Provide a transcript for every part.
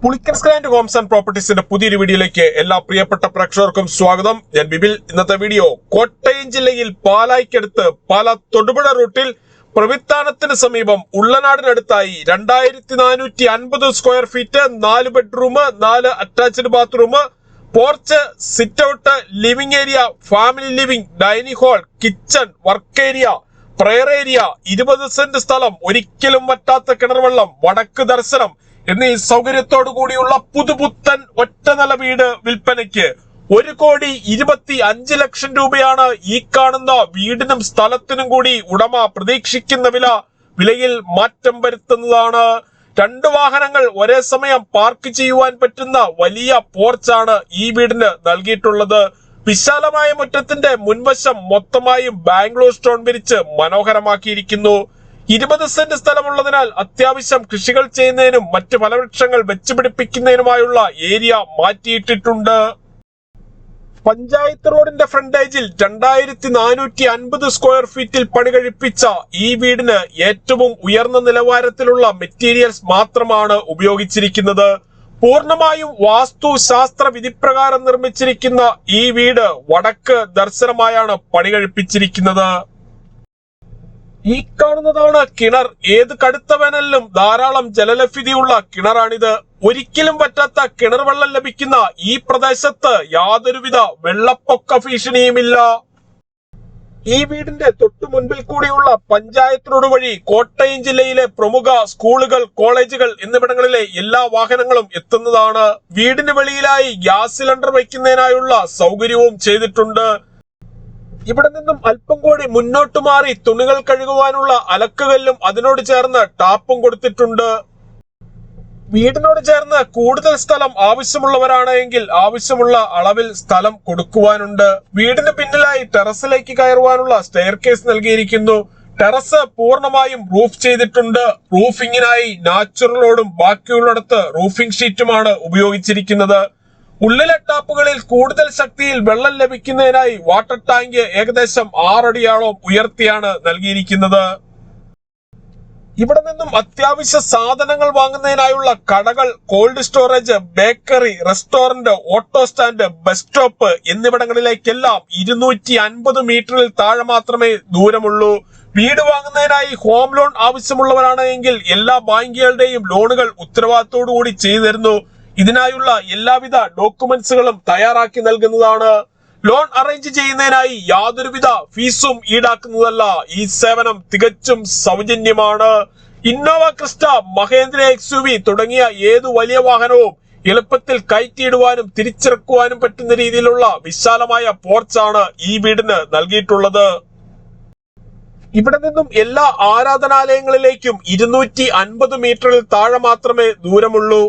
Pulickans grand Holmes and പ്രോപ്പർട്ടീസിന്റെ പുതിയൊരു വീഡിയോയിലേക്ക് എല്ലാ പ്രിയപ്പെട്ട പ്രേക്ഷകർക്കും സ്വാഗതം. ഞാൻ ബിബിൽ. ഇന്നത്തെ വീഡിയോ കോട്ടയം ജില്ലയിൽ പാലായ്ക്കടുത്ത് പാല തൊടുപുഴ റൂട്ടിൽ പ്രവിത്താനത്തിന് സമീപം ഉള്ളനാടിനടുത്തായി 2450 square feet 4 bedroom 4 attached bathroom, porch, sit out, living area, family living, dining hall, kitchen, work area, prayer area, 20 cent സ്ഥലം, ഒരിക്കലും വറ്റാത്ത കിണർവെള്ളം, വടക്ക് ദർശനം എന്നീ സൗകര്യത്തോടു കൂടിയുള്ള പുതുപുത്തൻ ഒറ്റനില വീട് വിൽപ്പനയ്ക്ക് 1,25 ലക്ഷം രൂപയാണ് ഈ കാണുന്ന വീടിനും സ്ഥലത്തിനും കൂടി ഉടമ പ്രതീക്ഷിക്കുന്ന വിലയിൽ മാറ്റം വരുത്തുന്നതാണ്. 2 വാഹനങ്ങൾ ഒരേ സമയം പാർക്ക് ചെയ്യുവാൻ പറ്റുന്ന വലിയ പോർച്ചാണ് ഈ വീടിന് നൽകിയിട്ടുള്ളത്. വിശാലമായ മുറ്റത്തിന്റെ മുൻവശം മൊത്തമായും ബാംഗ്ലൂർ സ്റ്റോൺ വിരിച്ച് മനോഹരമാക്കിയിരിക്കുന്നു. 20 സെന്റ് സ്ഥലമുള്ളതിനാൽ അത്യാവശ്യം കൃഷികൾ ചെയ്യുന്നതിനും മറ്റ് ഫലവൃക്ഷങ്ങൾ വെച്ചുപിടിപ്പിക്കുന്നതിനുമായുള്ള ഏരിയ മാറ്റിയിട്ടിട്ടുണ്ട്. പഞ്ചായത്ത് റോഡിന്റെ ഫ്രണ്ടേജിൽ 2450 സ്ക്വയർ ഫീറ്റിൽ പണി കഴിപ്പിച്ച ഈ വീടിന് ഏറ്റവും ഉയർന്ന നിലവാരത്തിലുള്ള മെറ്റീരിയൽസ് മാത്രമാണ് ഉപയോഗിച്ചിരിക്കുന്നത്. പൂർണ്ണമായും വാസ്തുശാസ്ത്ര വിധിപ്രകാരം നിർമ്മിച്ചിരിക്കുന്ന ഈ വീട് വടക്ക് ദർശനമായാണ് പണി കഴിപ്പിച്ചിരിക്കുന്നത്. ഈ കാണുന്നതാണ് കിണർ. ഏത് കടുത്ത വേനലിലും ധാരാളം ജലലഭ്യതയുള്ള കിണറാണിത്. ഒരിക്കലും പറ്റാത്ത കിണർ വെള്ളം ലഭിക്കുന്ന ഈ പ്രദേശത്ത് യാതൊരുവിധ വെള്ളപ്പൊക്ക ഭീഷണിയുമില്ല. ഈ വീടിന്റെ തൊട്ടു മുൻപിൽ കൂടിയുള്ള പഞ്ചായത്ത് റോഡ് വഴി കോട്ടയം ജില്ലയിലെ പ്രമുഖ സ്കൂളുകൾ, കോളേജുകൾ എന്നിവിടങ്ങളിലെ എല്ലാ വാഹനങ്ങളും എത്തുന്നതാണ്. വീടിന് വെളിയിലായി ഗ്യാസ് സിലിണ്ടർ വയ്ക്കുന്നതിനായുള്ള സൗകര്യവും ചെയ്തിട്ടുണ്ട്. ഇവിടെ നിന്നും അല്പം കൂടി മുന്നോട്ട് മാറി തുണികൾ കഴുകുവാനുള്ള അലക്കുകല്ലും അതിനോട് ചേർന്ന് ടാപ്പും കൊടുത്തിട്ടുണ്ട്. വീടിനോട് ചേർന്ന് കൂടുതൽ സ്ഥലം ആവശ്യമുള്ളവരാണെങ്കിൽ ആവശ്യമുള്ള അളവിൽ സ്ഥലം കൊടുക്കുവാനുണ്ട്. വീടിന് പിന്നിലായി ടെറസിലേക്ക് കയറുവാനുള്ള സ്റ്റെയർ കേസ് നൽകിയിരിക്കുന്നു. ടെറസ് പൂർണ്ണമായും റൂഫ് ചെയ്തിട്ടുണ്ട്. റൂഫിങ്ങിനായി നാച്ചുറലോടും ബാക്കിയുള്ളിടത്ത് റൂഫിംഗ് ഷീറ്റുമാണ് ഉപയോഗിച്ചിരിക്കുന്നത്. ഉള്ളിലെ ടാപ്പുകളിൽ കൂടുതൽ ശക്തിയിൽ വെള്ളം ലഭിക്കുന്നതിനായി വാട്ടർ ടാങ്ക് ഏകദേശം 6 അടിയോളം ഉയർത്തിയാണ് നൽകിയിരിക്കുന്നത്. ഇവിടെ നിന്നും അത്യാവശ്യ സാധനങ്ങൾ വാങ്ങുന്നതിനായുള്ള കടകൾ, cold storage, bakery, restaurant, auto stand, bus stop എന്നിവിടങ്ങളിലേക്കെല്ലാം 250 മീറ്ററിൽ താഴെ മാത്രമേ ദൂരമുള്ളൂ. വീട് വാങ്ങുന്നതിനായി ഹോം ലോൺ ആവശ്യമുള്ളവരാണെങ്കിൽ എല്ലാ ബാങ്കുകളുടെയും ലോണുകൾ ഉത്തരവാദിത്തോടുകൂടി ചെയ്തു തരുന്നു. ഇതിനായുള്ള എല്ലാവിധ ഡോക്യുമെന്റ്സുകളും തയ്യാറാക്കി നൽകുന്നതാണ്. ലോൺ അറേഞ്ച് ചെയ്യുന്നതിനായി യാതൊരുവിധ ഫീസും ഈടാക്കുന്നതല്ല. ഈ സേവനം തികച്ചും സൗജന്യമാണ്. ഇന്നോവ ക്രിസ്റ്റ, മഹേന്ദ്ര XUV തുടങ്ങിയ ഏതു വലിയ വാഹനവും എളുപ്പത്തിൽ കയറ്റിയിടുവാനും തിരിച്ചിറക്കുവാനും പറ്റുന്ന രീതിയിലുള്ള വിശാലമായ പോർച്ചാണ് ഈ വീടിന് നൽകിയിട്ടുള്ളത്. ഇവിടെ നിന്നും എല്ലാ ആരാധനാലയങ്ങളിലേക്കും 250 മീറ്ററിൽ താഴെ മാത്രമേ ദൂരമുള്ളൂ.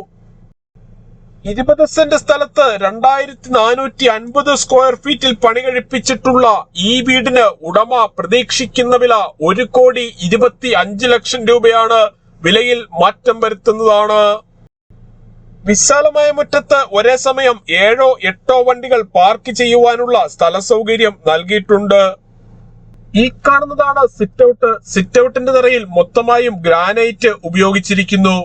20 സെന്റ് സ്ഥലത്ത് 2450 സ്ക്വയർ ഫീറ്റിൽ പണി കഴിപ്പിച്ചിട്ടുള്ള ഈ വീടിന് ഉടമ പ്രതീക്ഷിക്കുന്ന വില 1,25 ലക്ഷം രൂപയാണ്. വിലയിൽ മാറ്റം വരുത്തുന്നതാണ്. വിശാലമായ മുറ്റത്ത് ഒരേ സമയം 7-8 വണ്ടികൾ പാർക്ക് ചെയ്യുവാനുള്ള സ്ഥല സൗകര്യം നൽകിയിട്ടുണ്ട്. ഈ കാണുന്നതാണ് സിറ്റ് ഔട്ട്. സിറ്റ് ഔട്ടിന്റെ തറയിൽ മൊത്തമായും ഗ്രാനൈറ്റ് ഉപയോഗിച്ചിരിക്കുന്നു.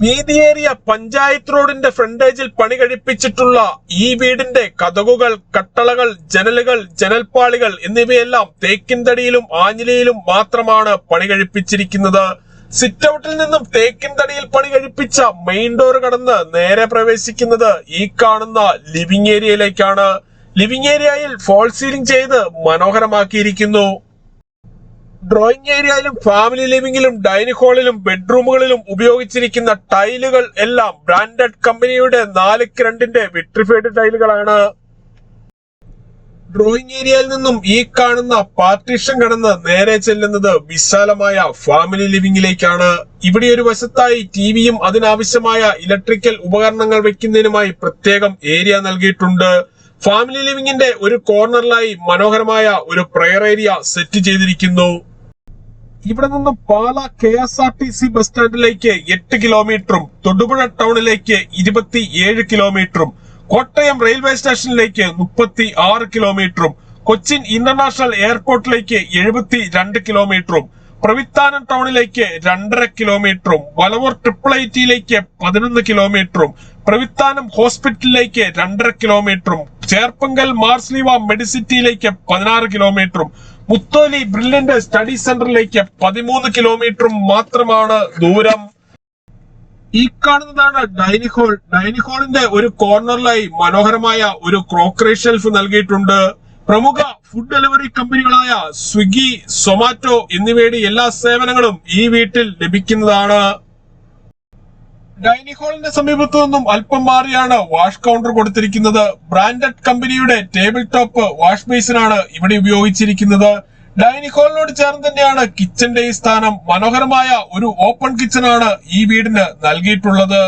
വീതിയേറിയ പഞ്ചായത്ത് റോഡിന്റെ ഫ്രണ്ടേജിൽ പണി കഴിപ്പിച്ചിട്ടുള്ള ഈ വീടിന്റെ കതകുകൾ, കട്ടളകൾ, ജനലുകൾ, ജനൽപ്പാളികൾ എന്നിവയെല്ലാം തേക്കിൻ തടിയിലും ആഞ്ഞിലയിലും മാത്രമാണ് പണി കഴിപ്പിച്ചിരിക്കുന്നത്. സിറ്റ് ഔട്ടിൽ നിന്നും തേക്കിൻ തടിയിൽ പണി കഴിപ്പിച്ച മെയിൻ ഡോർ കടന്ന് നേരെ പ്രവേശിക്കുന്നത് ഈ കാണുന്ന ലിവിംഗ് ഏരിയയിലേക്കാണ്. ലിവിംഗ് ഏരിയയിൽ ഫോൾ സീലിംഗ് ചെയ്ത് മനോഹരമാക്കിയിരിക്കുന്നു. ഡ്രോയിങ് ഏരിയയിലും ഫാമിലി ലിവിംഗിലും ഡൈനിങ് ഹാളിലും ബെഡ്റൂമുകളിലും ഉപയോഗിച്ചിരിക്കുന്ന ടൈലുകൾ എല്ലാം ബ്രാൻഡഡ് കമ്പനിയുടെ 4:2 വിട്രിഫൈഡ് ടൈലുകളാണ്. ഡ്രോയിങ് ഏരിയയിൽ നിന്നും ഈ കാണുന്ന പാർട്ടീഷൻ കടന്ന് നേരെ ചെല്ലുന്നത് വിശാലമായ ഫാമിലി ലിവിംഗിലേക്കാണ്. ഇവിടെ ഒരു വശത്തായി ടിവിയും അതിനാവശ്യമായ ഇലക്ട്രിക്കൽ ഉപകരണങ്ങൾ വെക്കുന്നതിനുമായി പ്രത്യേകം ഏരിയ നൽകിയിട്ടുണ്ട്. ഫാമിലി ലിവിംഗിന്റെ ഒരു കോർണറിലായി മനോഹരമായ ഒരു പ്രയർ ഏരിയ സെറ്റ് ചെയ്തിരിക്കുന്നു. ഇവിടെ നിന്നും പാല KSRTC ബസ് സ്റ്റാൻഡിലേക്ക് 8 കിലോമീറ്ററും തൊടുപുഴ ടൗണിലേക്ക് 27 കിലോമീറ്ററും കോട്ടയം റെയിൽവേ സ്റ്റേഷനിലേക്ക് 36 കിലോമീറ്ററും കൊച്ചിൻ ഇന്റർനാഷണൽ എയർപോർട്ടിലേക്ക് 72 കിലോമീറ്ററും പ്രവിത്താനം ടൗണിലേക്ക് 2.5 കിലോമീറ്ററും വലവൂർ ട്രിപ്പിൾ ഐറ്റിയിലേക്ക് 11 കിലോമീറ്ററും പ്രവിത്താനം ഹോസ്പിറ്റലിലേക്ക് 2.5 കിലോമീറ്ററും ചേർപ്പങ്കൽ മാർസ്ലീവ മെഡിസിറ്റിയിലേക്ക് 16 കിലോമീറ്ററും മുത്തോലി ബ്രില്യന്റ് സ്റ്റഡി സെന്ററിലേക്ക് 13 കിലോമീറ്ററും മാത്രമാണ് ദൂരം. ഈ കാണുന്നതാണ് ഡൈനിങ് ഹാൾ. ഡൈനിങ് ഹാളിന്റെ ഒരു കോർണറിലായി മനോഹരമായ ഒരു ക്രോക്കറി ഷെൽഫ് നൽകിയിട്ടുണ്ട്. പ്രമുഖ ഫുഡ് ഡെലിവറി കമ്പനികളായ സ്വിഗ്ഗി, സൊമാറ്റോ എന്നിവയുടെ എല്ലാ സേവനങ്ങളും ഈ വീട്ടിൽ ലഭിക്കുന്നതാണ്. ഡൈനിങ് ഹാളിന്റെ സമീപത്തു നിന്നും അല്പം മാറിയാണ് വാഷ് കൗണ്ടർ കൊടുത്തിരിക്കുന്നത്. ബ്രാൻഡഡ് കമ്പനിയുടെ ടേബിൾ ടോപ്പ് വാഷ് ബേസിനാണ് ഇവിടെ ഉപയോഗിച്ചിരിക്കുന്നത്. ഡൈനിങ് ഹാളിനോട് ചേർന്ന് തന്നെയാണ് കിച്ചന്റെ ഈ സ്ഥാനം. മനോഹരമായ ഒരു ഓപ്പൺ കിച്ചണാണ് ഈ വീടിന് നൽകിയിട്ടുള്ളത്.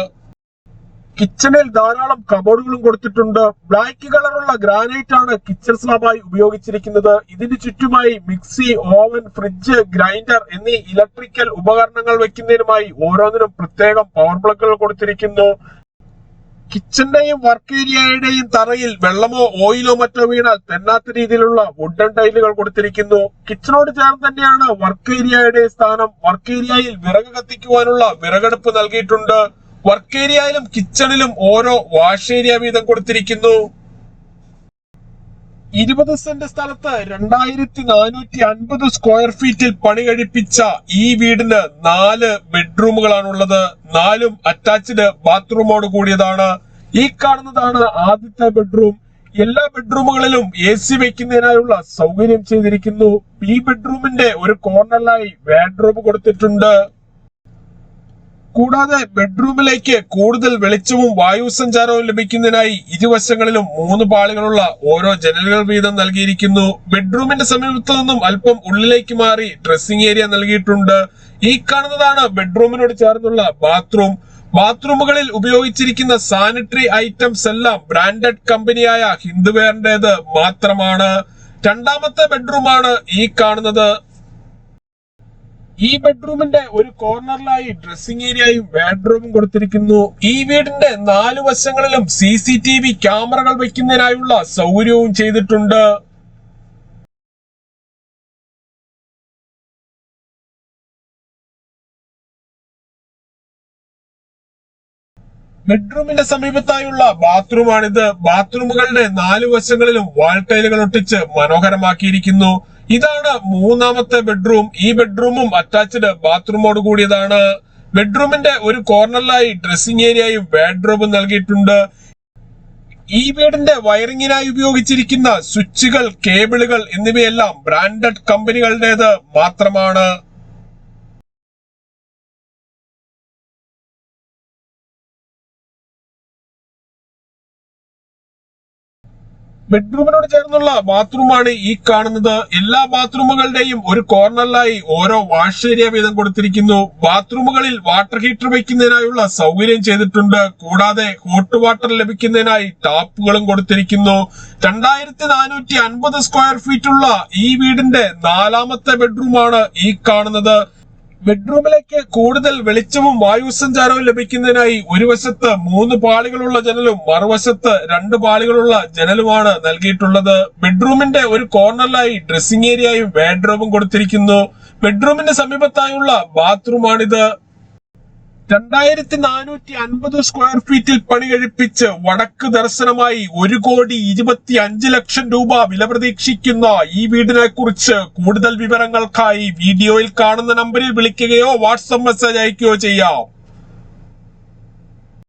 കിച്ചണിൽ ധാരാളം കബോർഡുകളും കൊടുത്തിട്ടുണ്ട്. ബ്ലാക്ക് കളറുള്ള ഗ്രാനൈറ്റ് ആണ് കിച്ചൺ സ്ലാബായി ഉപയോഗിച്ചിരിക്കുന്നത്. ഇതിന് ചുറ്റുമായി മിക്സി, ഓവൻ, ഫ്രിഡ്ജ്, ഗ്രൈൻഡർ എന്നീ ഇലക്ട്രിക്കൽ ഉപകരണങ്ങൾ വെക്കുന്നതിനുമായി ഓരോന്നിനും പ്രത്യേകം പവർ പ്ലഗുകൾ കൊടുത്തിരിക്കുന്നു. കിച്ചന്റെയും വർക്ക് ഏരിയയുടെയും തറയിൽ വെള്ളമോ ഓയിലോ മറ്റോ വീണാൽ തെന്നാത്ത രീതിയിലുള്ള വുഡൻ ടൈലുകൾ കൊടുത്തിരിക്കുന്നു. കിച്ചണോട് ചേർന്ന് തന്നെയാണ് വർക്ക് ഏരിയയുടെ സ്ഥാനം. വർക്ക് ഏരിയയിൽ വിറക് കത്തിക്കുവാനുള്ള വിറകടുപ്പ് നൽകിയിട്ടുണ്ട്. വർക്ക് ഏരിയയിലും കിച്ചണിലും ഓരോ വാഷ് ഏരിയ വീതം കൊടുത്തിരിക്കുന്നു. 20 സെന്റ് സ്ഥലത്ത് 2450 സ്ക്വയർ ഫീറ്റിൽ പണി കഴിപ്പിച്ച ഈ വീടിന് 4 ബെഡ്റൂമുകളാണുള്ളത്. 4ഉം അറ്റാച്ച്ഡ് ബാത്റൂമോട് കൂടിയതാണ്. ഈ കാണുന്നതാണ് ആദ്യത്തെ ബെഡ്റൂം. എല്ലാ ബെഡ്റൂമുകളിലും AC വെക്കുന്നതിനായുള്ള സൗകര്യം ചെയ്തിരിക്കുന്നു. ഈ ബെഡ്റൂമിന്റെ ഒരു കോർണറിലായി വാർഡ്രോബ് കൊടുത്തിട്ടുണ്ട്. കൂടാതെ ബെഡ്റൂമിലേക്ക് കൂടുതൽ വെളിച്ചവും വായു സഞ്ചാരവും ലഭിക്കുന്നതിനായി ഇരുവശങ്ങളിലും 3 പാളികളുള്ള ഓരോ ജനലുകൾ വീതം നൽകിയിരിക്കുന്നു. ബെഡ്റൂമിന്റെ സമീപത്തു നിന്നും അല്പം ഉള്ളിലേക്ക് മാറി ഡ്രസ്സിംഗ് ഏരിയ നൽകിയിട്ടുണ്ട്. ഈ കാണുന്നതാണ് ബെഡ്റൂമിനോട് ചേർന്നുള്ള ബാത്റൂം. ബാത്റൂമുകളിൽ ഉപയോഗിച്ചിരിക്കുന്ന സാനിറ്ററി ഐറ്റംസ് എല്ലാം ബ്രാൻഡഡ് കമ്പനിയായ ഹിന്ദുവെയറിന്റേത് മാത്രമാണ്. രണ്ടാമത്തെ ബെഡ്റൂമാണ് ഈ കാണുന്നത്. ഈ ബെഡ്റൂമിന്റെ ഒരു കോർണറിലായി ഡ്രസ്സിംഗ് ഏരിയയും വാർഡ്രോബും കൊടുത്തിരിക്കുന്നു. ഈ വീടിന്റെ 4 വശങ്ങളിലും CCTV ക്യാമറകൾ വെക്കുന്നതിനായുള്ള സൗകര്യവും ചെയ്തിട്ടുണ്ട്. ബെഡ്റൂമിന്റെ സമീപത്തായുള്ള ബാത്റൂമാണിത്. ബാത്റൂമുകളുടെ 4 വശങ്ങളിലും വാൾ ടൈലുകൾ ഒട്ടിച്ച് മനോഹരമാക്കിയിരിക്കുന്നു. ഇതാണ് മൂന്നാമത്തെ ബെഡ്റൂം. ഈ ബെഡ്റൂമും അറ്റാച്ച്ഡ് ബാത്റൂമോട് കൂടിയതാണ്. ബെഡ്റൂമിന്റെ ഒരു കോർണറിലായി ഡ്രസ്സിംഗ് ഏരിയയും വാർഡ്രോബും നൽകിയിട്ടുണ്ട്. ഈ വീടിന്റെ വയറിങ്ങിനായി ഉപയോഗിച്ചിരിക്കുന്ന സ്വിച്ചുകൾ, കേബിളുകൾ എന്നിവയെല്ലാം ബ്രാൻഡഡ് കമ്പനികളുടേത് മാത്രമാണ്. ബെഡ്റൂമിനോട് ചേർന്നുള്ള ബാത്റൂമാണ് ഈ കാണുന്നത്. എല്ലാ ബാത്റൂമുകളുടെയും ഒരു കോർണറിലായി ഓരോ വാഷ് ഏരിയ വീതം കൊടുത്തിരിക്കുന്നു. ബാത്റൂമുകളിൽ വാട്ടർ ഹീറ്റർ വയ്ക്കുന്നതിനായുള്ള സൗകര്യം ചെയ്തിട്ടുണ്ട്. കൂടാതെ ഹോട്ട് വാട്ടർ ലഭിക്കുന്നതിനായി ടാപ്പുകളും കൊടുത്തിരിക്കുന്നു. 2450 സ്ക്വയർ ഫീറ്റ് ഉള്ള ഈ വീടിന്റെ 4ാമത്തെ ബെഡ്റൂമാണ് ഈ കാണുന്നത്. ബെഡ്റൂമിലേക്ക് കൂടുതൽ വെളിച്ചവും വായു സഞ്ചാരവും ലഭിക്കുന്നതിനായി ഒരു വശത്ത് 3 പാളികളുള്ള ജനലും മറുവശത്ത് 2 പാളികളുള്ള ജനലുമാണ് നൽകിയിട്ടുള്ളത്. ബെഡ്റൂമിന്റെ ഒരു കോർണറിലായി ഡ്രസ്സിംഗ് ഏരിയയും വാർഡ്രോബും കൊടുത്തിരിക്കുന്നു. ബെഡ്റൂമിന്റെ സമീപത്തായുള്ള ബാത്റൂമാണിത്. 2450 സ്ക്വയർ ഫീറ്റിൽ പണി കഴിപ്പിച്ച് വടക്ക് ദർശനമായി 1,25,00,000 രൂപ വില പ്രതീക്ഷിക്കുന്ന ഈ വീടിനെ കുറിച്ച് കൂടുതൽ വിവരങ്ങൾക്കായി വീഡിയോയിൽ കാണുന്ന നമ്പറിൽ വിളിക്കുകയോ വാട്സ്ആപ്പ് മെസ്സേജ് അയക്കുകയോ ചെയ്യാം.